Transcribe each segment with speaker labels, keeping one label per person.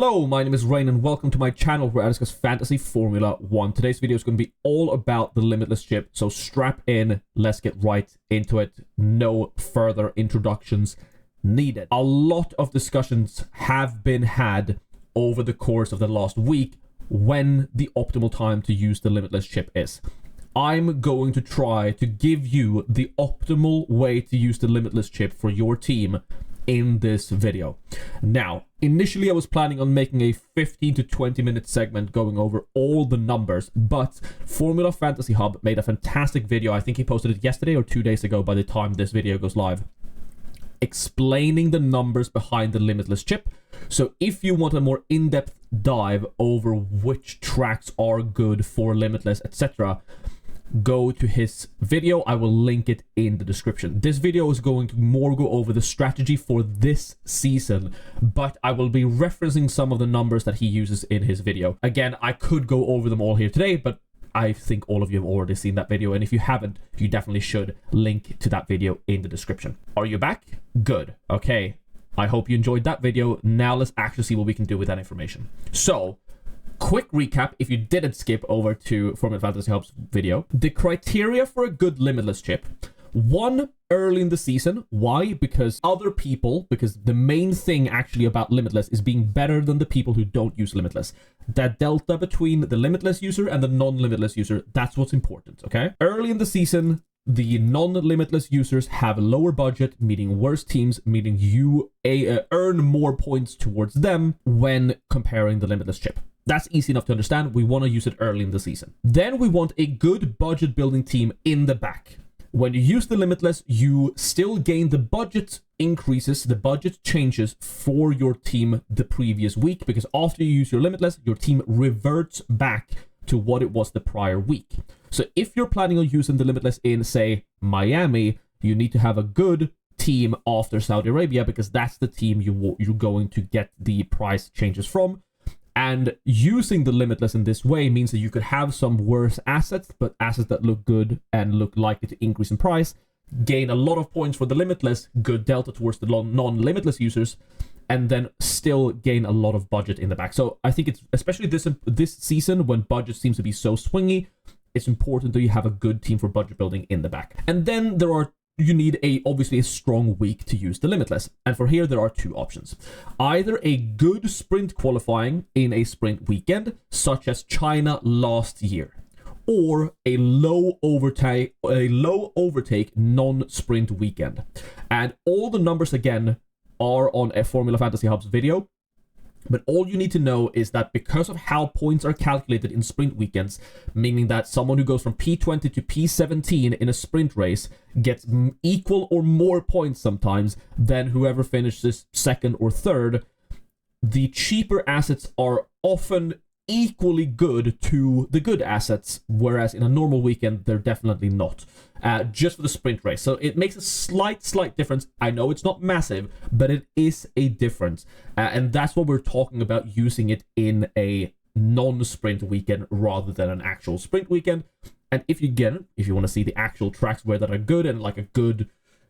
Speaker 1: Hello, my name is Rain and welcome to my channel where I discuss fantasy Formula 1. Today's video is going to be all about the Limitless chip, so strap in, let's get right into it. No further introductions needed. A lot of discussions have been had over the course of the last week when the optimal time to use the Limitless chip is. I'm going to try to give you the optimal way to use the Limitless chip for your team in this video. Now, initially I was planning on making a 15 to 20 minute segment going over all the numbers, but Formula Fantasy Hub made a fantastic video. I think he posted it yesterday or 2 days ago by the time this video goes live, explaining the numbers behind the Limitless chip. So if you want a more in-depth dive over which tracks are good for Limitless, etc., go to his video. I will link it in the description. This video is going to more go over the strategy for this season, but I will be referencing some of the numbers that he uses in his video. Again, I could go over them all here today, but I think all of you have already seen that video, and if you haven't, you definitely should. Link to that video in the description. Are you back? Good. Okay. I hope you enjoyed that video. Now let's actually see what we can do with that information. So, quick recap if you didn't skip over to Formula Fantasy Hub's video. The criteria for a good Limitless chip: 1, early in the season. Why? Because the main thing actually about Limitless is being better than the people who don't use Limitless. That delta between the Limitless user and the non-Limitless user, that's what's important, okay? Early in the season, the non-Limitless users have a lower budget, meaning worse teams, meaning you earn more points towards them when comparing the Limitless chip. That's easy enough to understand. We want to use it early in the season. Then we want a good budget building team in the back. When you use the Limitless, you still gain the budget increases, the budget changes for your team the previous week, because after you use your Limitless, your team reverts back to what it was the prior week. So if you're planning on using the Limitless in, say, Miami, you need to have a good team after Saudi Arabia, because that's the team you're going to get the price changes from. And using the Limitless in this way means that you could have some worse assets, but assets that look good and look likely to increase in price, gain a lot of points for the Limitless, good delta towards the non-Limitless users, and then still gain a lot of budget in the back. So I think it's, especially this season when budget seems to be so swingy, it's important that you have a good team for budget building in the back. And then you need obviously a strong week to use the Limitless. And for here, there are 2 options. Either a good sprint qualifying in a sprint weekend, such as China last year, or a low overtake non-sprint weekend. And all the numbers, again, are on a Formula Fantasy Hub's video. But all you need to know is that because of how points are calculated in sprint weekends, meaning that someone who goes from P20 to P17 in a sprint race gets equal or more points sometimes than whoever finishes second or third, the cheaper assets are often equally good to the good assets, whereas in a normal weekend, they're definitely not. Just for the sprint race. So it makes a slight difference. I know it's not massive, but it is a difference. And that's what we're talking about, using it in a non-sprint weekend rather than an actual sprint weekend. And if you want to see the actual tracks where that are good and like a good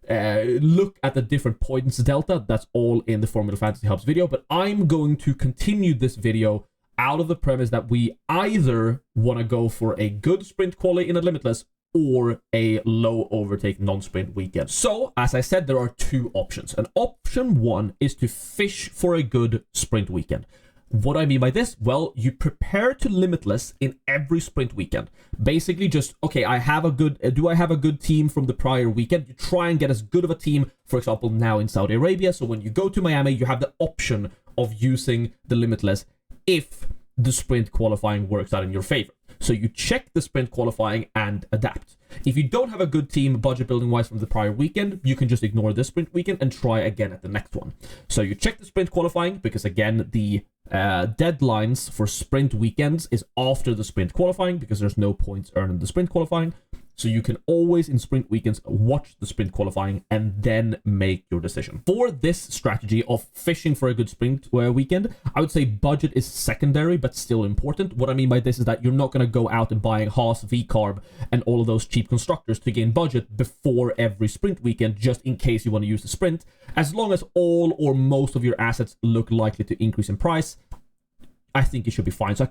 Speaker 1: look at the different points delta, that's all in the Formula Fantasy Hub's video. But I'm going to continue this video out of the premise that we either want to go for a good sprint quality in a Limitless or a low overtake non-sprint weekend. So, as I said, there are 2 options. And option 1 is to fish for a good sprint weekend. What do I mean by this? Well, you prepare to Limitless in every sprint weekend. Basically just, okay, do I have a good team from the prior weekend? You try and get as good of a team, for example, now in Saudi Arabia. So when you go to Miami, you have the option of using the Limitless if the sprint qualifying works out in your favor. So you check the sprint qualifying and adapt. If you don't have a good team budget building wise from the prior weekend, you can just ignore this sprint weekend and try again at the next one. So you check the sprint qualifying, because again, the deadlines for sprint weekends is after the sprint qualifying, because there's no points earned in the sprint qualifying. So you can always, in sprint weekends, watch the sprint qualifying and then make your decision. For this strategy of fishing for a good sprint weekend, I would say budget is secondary, but still important. What I mean by this is that you're not going to go out and buying Haas, V-Carb, and all of those cheap constructors to gain budget before every sprint weekend, just in case you want to use the sprint. As long as all or most of your assets look likely to increase in price, I think it should be fine. So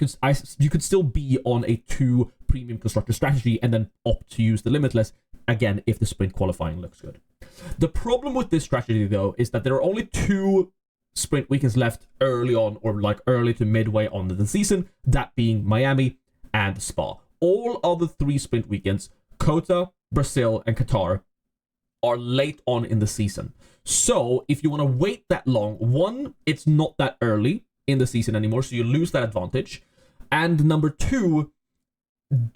Speaker 1: you could still be on a 2 premium constructor strategy and then opt to use the Limitless, again, if the sprint qualifying looks good. The problem with this strategy, though, is that there are only 2 sprint weekends left early on, or like early to midway on the season, that being Miami and Spa. All other 3 sprint weekends, Kota, Brazil, and Qatar, are late on in the season. So if you want to wait that long, 1, it's not that early in the season anymore, so you lose that advantage. And number 2,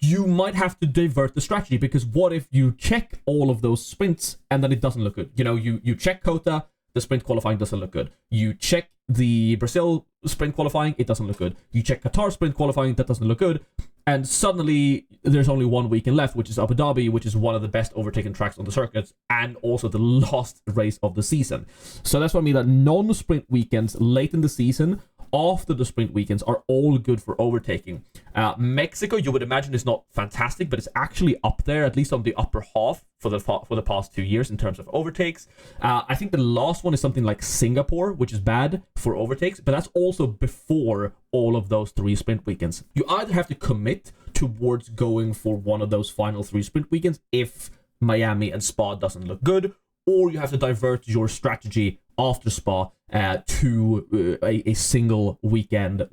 Speaker 1: you might have to divert the strategy, because what if you check all of those sprints and then it doesn't look good? You know, you check Kota, the sprint qualifying doesn't look good. You check the Brazil sprint qualifying, it doesn't look good. You check Qatar sprint qualifying, that doesn't look good. And suddenly there's only 1 weekend left, which is Abu Dhabi, which is one of the best overtaken tracks on the circuits, and also the last race of the season. So that's what I mean, that non-sprint weekends late in the season, after the sprint weekends, are all good for overtaking. Mexico, you would imagine, is not fantastic, but it's actually up there, at least on the upper half for the past 2 years in terms of overtakes. I think the last one is something like Singapore, which is bad for overtakes, but that's also before all of those 3 sprint weekends. You either have to commit towards going for one of those final 3 sprint weekends if Miami and Spa doesn't look good, or you have to divert your strategy after Spa to a single weekend,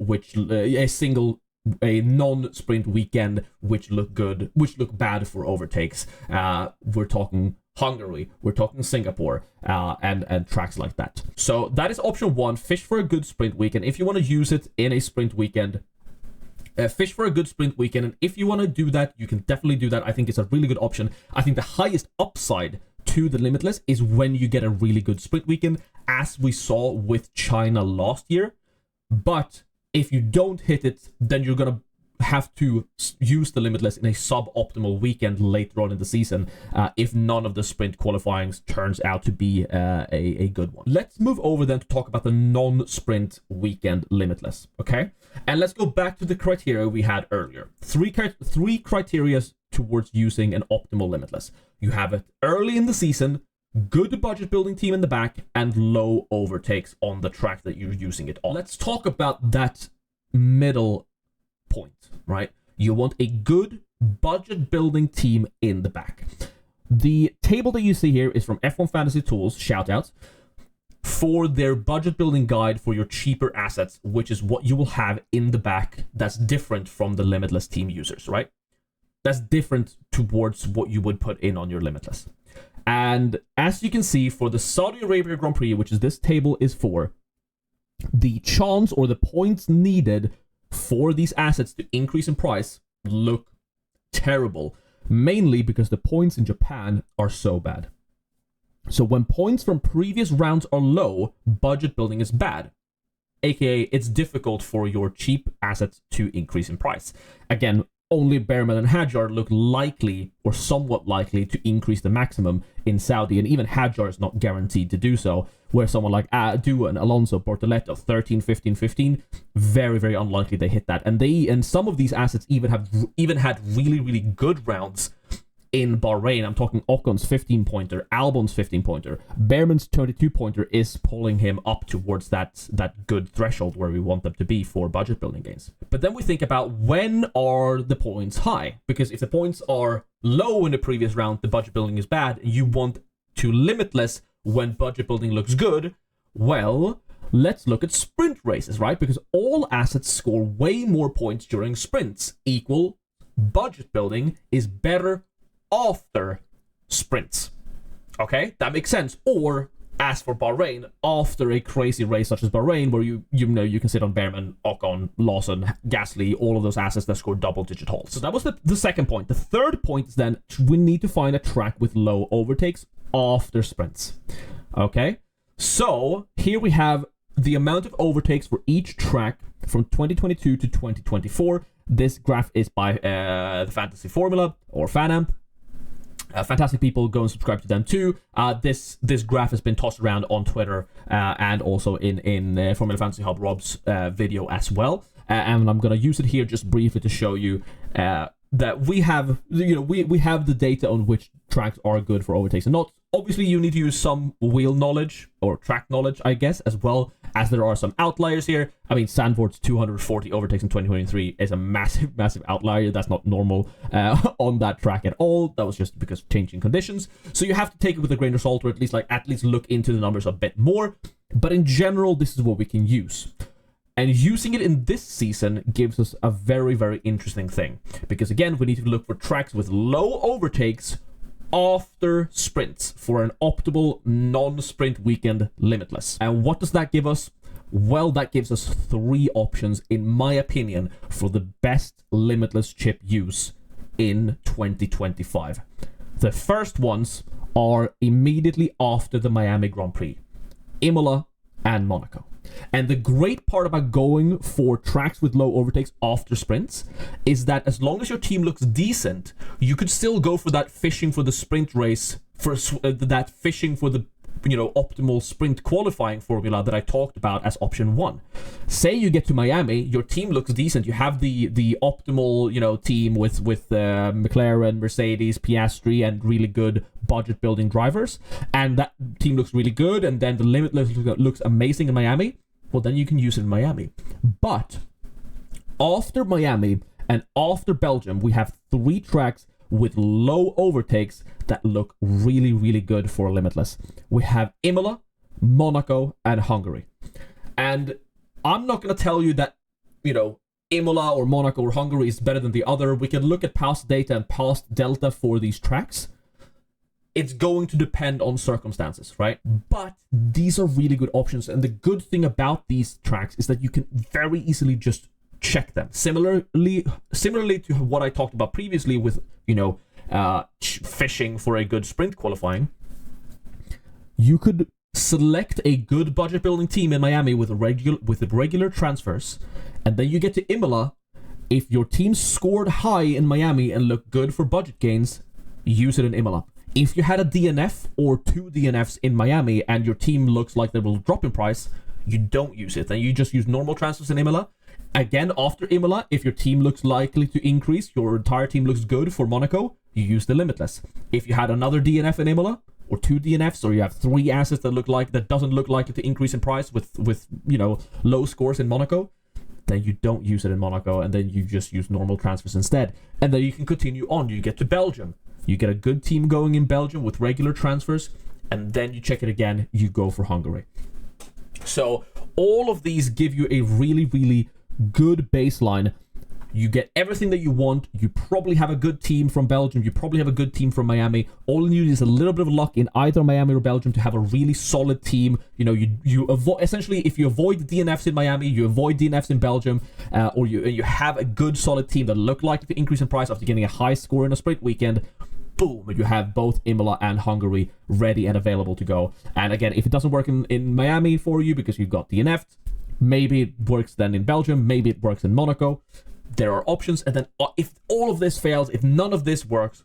Speaker 1: a non-sprint weekend which look good, which look bad for overtakes. We're talking Hungary, we're talking Singapore, and tracks like that. So that is option 1. Fish for a good sprint weekend. If you want to use it in a sprint weekend, fish for a good sprint weekend, and if you want to do that, you can definitely do that. I think it's a really good option. I think the highest upside to the Limitless is when you get a really good sprint weekend, as we saw with China last year. But if you don't hit it, then you're gonna have to use the Limitless in a suboptimal weekend later on in the season, if none of the sprint qualifying turns out to be a good one. Let's move over then to talk about the non-sprint weekend Limitless, okay? And let's go back to the criteria we had earlier. Three criteria towards using an optimal Limitless. You have it early in the season, good budget building team in the back, and low overtakes on the track that you're using it on. Let's talk about that middle point, right? You want a good budget building team in the back. The table that you see here is from F1 Fantasy Tools, shout out, for their budget building guide for your cheaper assets, which is what you will have in the back that's different from the Limitless team users, right? That's different towards what you would put in on your Limitless. And as you can see, for the Saudi Arabia Grand Prix, which is this table is for, the chance or the points needed for these assets to increase in price look terrible, mainly because the points in Japan are so bad. So when points from previous rounds are low, budget building is bad. AKA, it's difficult for your cheap assets to increase in price. Again, only Behrman and Hadjar look likely or somewhat likely to increase the maximum in Saudi, and even Hadjar is not guaranteed to do so, where someone like Duan, Alonso, Portoletto, 13, 15, 15, very, very unlikely they hit that. And some of these assets even had really, really good rounds in Bahrain. I'm talking Ocon's 15-pointer, Albon's 15-pointer. Behrman's 22-pointer is pulling him up towards that good threshold where we want them to be for budget building gains. But then we think about, when are the points high? Because if the points are low in the previous round, the budget building is bad, and you want to Limitless when budget building looks good. Well, let's look at sprint races, right? Because all assets score way more points during sprints. Equal budget building is better after sprints. Okay, that makes sense. Or, as for Bahrain, after a crazy race such as Bahrain, where you can sit on Behrman, Ocon, Lawson, Gasly, all of those assets that score double-digit holes. So that was the second point. The third point is then we need to find a track with low overtakes after sprints. Okay, so here we have the amount of overtakes for each track from 2022 to 2024. This graph is by the Fantasy Formula or Fanamp. Fantastic people, go and subscribe to them too. This graph has been tossed around on Twitter and also in Formula Fantasy Hub Rob's video as well. And I'm going to use it here just briefly to show you that we have, we have the data on which tracks are good for overtakes, and not obviously you need to use some wheel knowledge or track knowledge, I guess, as well as there are some outliers here. I mean, Sandford's 240 overtakes in 2023 is a massive, massive outlier. That's not normal on that track at all. That was just because of changing conditions. So you have to take it with a grain of salt, or at least look into the numbers a bit more. But in general, this is what we can use. And using it in this season gives us a very, very interesting thing. Because again, we need to look for tracks with low overtakes after sprints for an optimal non-sprint weekend limitless. And what does that give us? Well, that gives us 3 options, in my opinion, for the best limitless chip use in 2025. The first ones are immediately after the Miami Grand Prix, Imola and Monaco. And the great part about going for tracks with low overtakes after sprints is that as long as your team looks decent, you could still go for that fishing for the sprint race, for that fishing for the optimal sprint qualifying formula that I talked about as option 1. Say you get to Miami, your team looks decent, you have the optimal team with McLaren, Mercedes, Piastri, and really good budget building drivers, and that team looks really good, and then the Limitless looks amazing in Miami. Well, then you can use it in Miami. But after Miami and after Belgium, we have 3 tracks with low overtakes that look really, really good for Limitless. We have Imola, Monaco, and Hungary. And I'm not going to tell you that, Imola or Monaco or Hungary is better than the other. We can look at past data and past delta for these tracks. It's going to depend on circumstances, right? But these are really good options. And the good thing about these tracks is that you can very easily just check them. Similarly to what I talked about previously with, fishing for a good sprint qualifying, you could select a good budget building team in Miami with regular transfers, and then you get to Imola. If your team scored high in Miami and looked good for budget gains, use it in Imola. If you had a DNF or 2 DNFs in Miami and your team looks like they will drop in price, you don't use it. Then you just use normal transfers in Imola. Again, after Imola, if your team looks likely to increase, your entire team looks good for Monaco, you use the Limitless. If you had another DNF in Imola, or 2 DNFs, or you have 3 assets that doesn't look likely to increase in price with low scores in Monaco, then you don't use it in Monaco, and then you just use normal transfers instead. And then you can continue on. You get to Belgium. You get a good team going in Belgium with regular transfers, and then you check it again, you go for Hungary. So all of these give you a really, really good baseline. You get everything that you want. You probably have a good team from Belgium. You probably have a good team from Miami. All you need is a little bit of luck in either Miami or Belgium to have a really solid team. You avoid, essentially, if you avoid the DNFs in Miami, you avoid DNFs in Belgium, or you have a good solid team that look like to increase in price after getting a high score in a sprint weekend. Boom, you have both Imola and Hungary ready and available to go. And again, if it doesn't work in Miami for you because you've got DNF'd, maybe it works then in Belgium, maybe it works in Monaco. There are options, and then if all of this fails, if none of this works,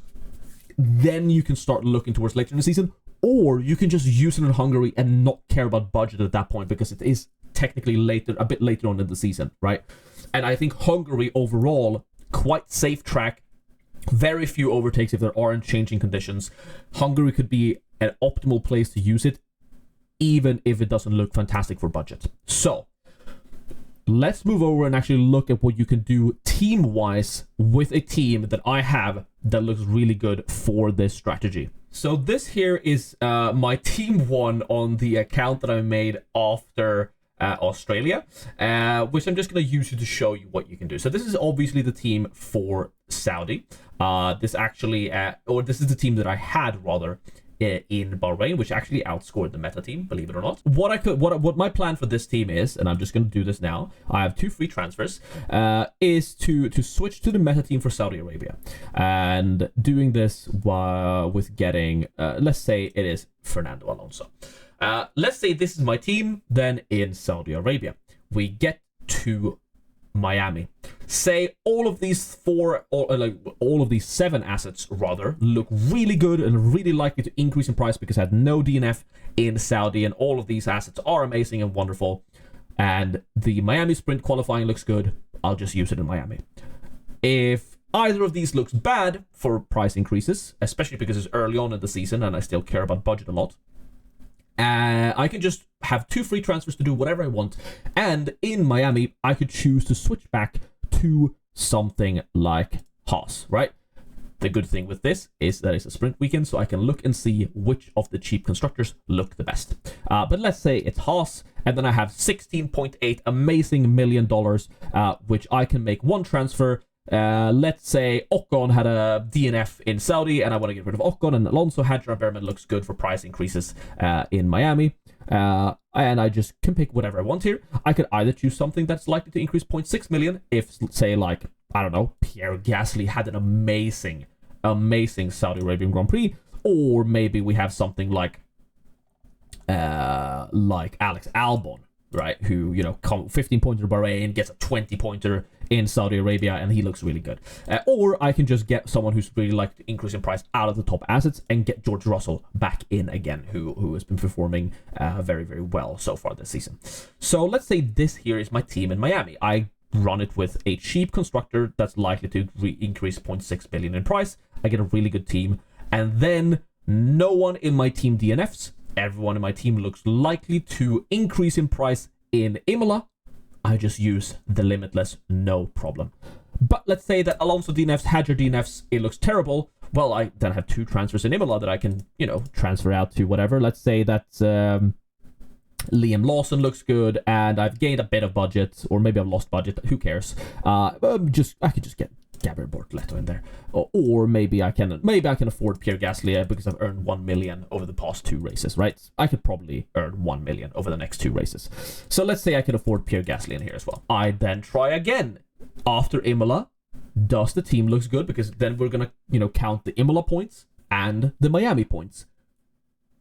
Speaker 1: then you can start looking towards later in the season, or you can just use it in Hungary and not care about budget at that point because it is technically a bit later on in the season, right? And I think Hungary overall, quite safe track, very few overtakes if there aren't changing conditions. Hungary could be an optimal place to use it, even if it doesn't look fantastic for budget. So let's move over and actually look at what you can do team-wise with a team that I have that looks really good for this strategy. So this here is my team 1 on the account that I made after Australia, which I'm just going to use to show you what you can do. So this is obviously the team for Saudi. This is the team that I had rather in Bahrain, which actually outscored the meta team, believe it or not. What my plan for this team is, and I'm just going to do this now, I have 2 free transfers, is to switch to the meta team for Saudi Arabia. And doing this with getting, let's say it is Fernando Alonso. Let's say this is my team, then in Saudi Arabia. We get to Miami. Say all of these 7 assets rather look really good and really likely to increase in price because I had no DNF in Saudi, and all of these assets are amazing and wonderful. And the Miami sprint qualifying looks good. I'll just use it in Miami. If either of these looks bad for price increases, especially because it's early on in the season and I still care about budget a lot, I can just have 2 free transfers to do whatever I want. And in Miami, I could choose to switch back to something like Haas, right? The good thing with this is that it's a sprint weekend, so I can look and see which of the cheap constructors look the best. But let's say it's Haas, and then I have $16.8 amazing million, which I can make 1 transfer. Let's say Ocon had a DNF in Saudi, and I want to get rid of Ocon, and Alonso Hadjar Behrman looks good for price increases in Miami. And I just can pick whatever I want here. I could either choose something that's likely to increase 0.6 million if, say, like, I don't know, Pierre Gasly had an amazing Saudi Arabian Grand Prix, or maybe we have something like Alex Albon, right? Who, you know, 15-pointer Bahrain, gets a 20-pointer in Saudi Arabia, and he looks really good. Or I can just get someone who's really like to increase in price out of the top assets and get George Russell back in again, who has been performing very, very well so far this season. So let's say this here is my team in Miami. I run it with a cheap constructor that's likely to increase 0.6 billion in price. I get a really good team, and then no one in my team DNFs. Everyone in my team looks likely to increase in price in Imola. I just use the Limitless, no problem. But let's say that Alonso DNFs, Hadjar DNFs, it looks terrible. Well, I then have 2 transfers in Imola that I can, you know, transfer out to whatever. Let's say that Liam Lawson looks good, and I've gained a bit of budget, or maybe I've lost budget. Who cares? I could just get Gabriel Bortoleto in there, or maybe I can afford Pierre Gasly because I've earned 1 million over the past 2 races, right? I could probably earn 1 million over the next 2 races. So let's say I could afford Pierre Gasly in here as well. I then try again after Imola. Does the team looks good? Because then we're gonna, you know, count the Imola points and the Miami points.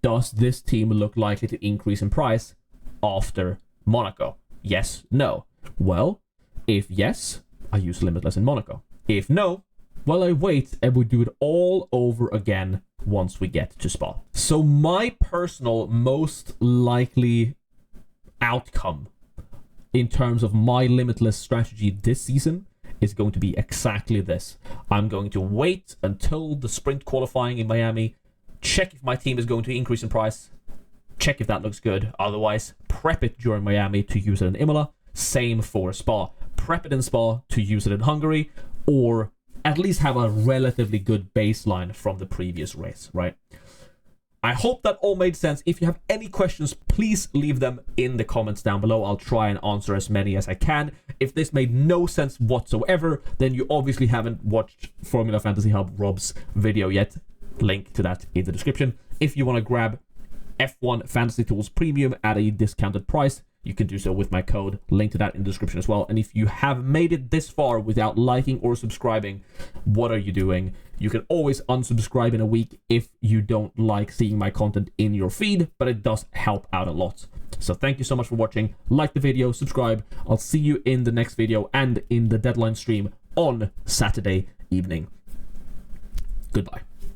Speaker 1: Does this team look likely to increase in price after Monaco? Yes, no. Well, if yes, I use Limitless in Monaco. If no, well, I wait and we do it all over again once we get to Spa. So my personal most likely outcome in terms of my Limitless strategy this season is going to be exactly this. I'm going to wait until the sprint qualifying in Miami, check if my team is going to increase in price, check if that looks good. Otherwise, prep it during Miami to use it in Imola. Same for Spa. Prep it in Spa to use it in Hungary, or at least have a relatively good baseline from the previous race, right? I hope that all made sense. If you have any questions, please leave them in the comments down below. I'll try and answer as many as I can. If this made no sense whatsoever, then you obviously haven't watched Formula Fantasy Hub Rob's video yet. Link to that in the description. If you want to grab F1 Fantasy Tools Premium at a discounted price, you can do so with my code. Link to that in the description as well. And if you have made it this far without liking or subscribing, what are you doing? You can always unsubscribe in a week if you don't like seeing my content in your feed, but it does help out a lot. So thank you so much for watching. Like the video, subscribe. I'll see you in the next video and in the deadline stream on Saturday evening. Goodbye.